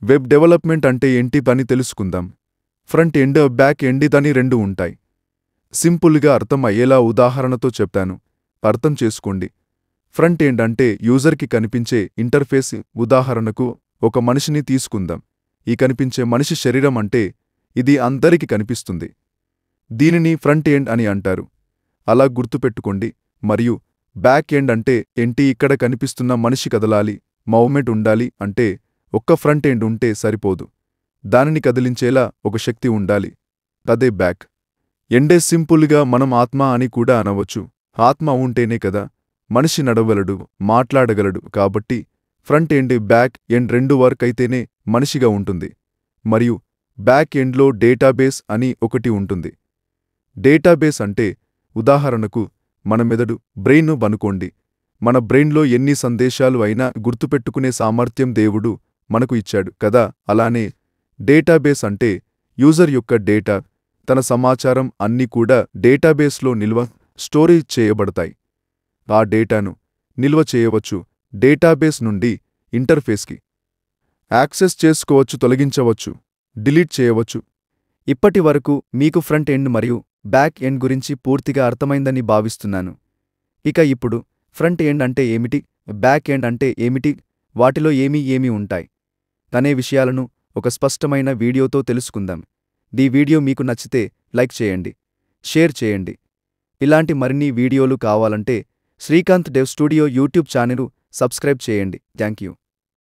Web development అంటే ఏంటి అని తెలుసుకుందాం. ఫ్రంట్ ఎండ్, బ్యాక్ ఎండ్ అని రెండు ఉంటాయి. సింపుల్గా అర్థం అయ్యేలా ఉదాహరణతో చెప్తాను, అర్థం చేసుకోండి. ఫ్రంట్ ఎండ్ అంటే యూజర్కి కనిపించే ఇంటర్ఫేస్. ఉదాహరణకు ఒక మనిషిని తీసుకుందాం. ఈ కనిపించే మనిషి శరీరం అంటే ఇది అందరికి కనిపిస్తుంది. దీనిని ఫ్రంట్ ఎండ్ అని అంటారు. అలా గుర్తుపెట్టుకోండి. మరియు బ్యాక్ ఎండ్ అంటే ఏంటి, ఇక్కడ కనిపిస్తున్న మనిషి కదలాలి, మూవ్మెంట్ ఉండాలి అంటే ఒక్క ఫ్రంట్ ఎండ్ ఉంటే సరిపోదు, దానిని కదిలించేలా ఒక శక్తి ఉండాలి. అదే బ్యాక్ ఎండే. సింపుల్గా మనం ఆత్మ అని కూడా అనవచ్చు. ఆత్మ ఉంటేనే కదా మనిషి నడవగలడు, మాట్లాడగలడు. కాబట్టి ఫ్రంట్ ఎండ్, బ్యాక్ ఎండ్ రెండు వర్క్ అయితేనే మనిషిగా ఉంటుంది. మరియు బ్యాక్ ఎండ్లో డేటాబేస్ అని ఒకటి ఉంటుంది. డేటాబేస్ అంటే ఉదాహరణకు మన మెదడు, బ్రెయిన్ అనుకోండి. మన బ్రెయిన్లో ఎన్ని సందేశాలు అయినా గుర్తుపెట్టుకునే సామర్థ్యం దేవుడు మనకు ఇచ్చాడు కదా. అలానే డేటాబేస్ అంటే యూజర్ యొక్క డేటా, తన సమాచారం అన్నీ కూడా డేటాబేస్లో స్టోరేజ్ చేయబడతాయి. ఆ డేటాను నిల్వ చేయవచ్చు. డేటాబేస్ నుండి ఇంటర్ఫేస్కి యాక్సెస్ చేసుకోవచ్చు, తొలగించవచ్చు, డిలీట్ చేయవచ్చు. ఇప్పటి వరకు మీకు ఫ్రంట్ ఎండ్ మరియు బ్యాక్ ఎండ్ గురించి పూర్తిగా అర్థమైందని భావిస్తున్నాను. ఇక ఇప్పుడు ఫ్రంట్ ఎండ్ అంటే ఏమిటి, బ్యాక్ ఎండ్ అంటే ఏమిటి, వాటిలో ఏమి ఉంటాయి అనే విషయాలను ఒక స్పష్టమైన వీడియోతో తెలుసుకుందాం. ఈ వీడియో మీకు నచ్చితే లైక్ చేయండి, షేర్ చేయండి. ఇలాంటి మరిన్ని వీడియోలు కావాలంటే Srikanth Dev studio YouTube channel subscribe చేయండి. Thank you.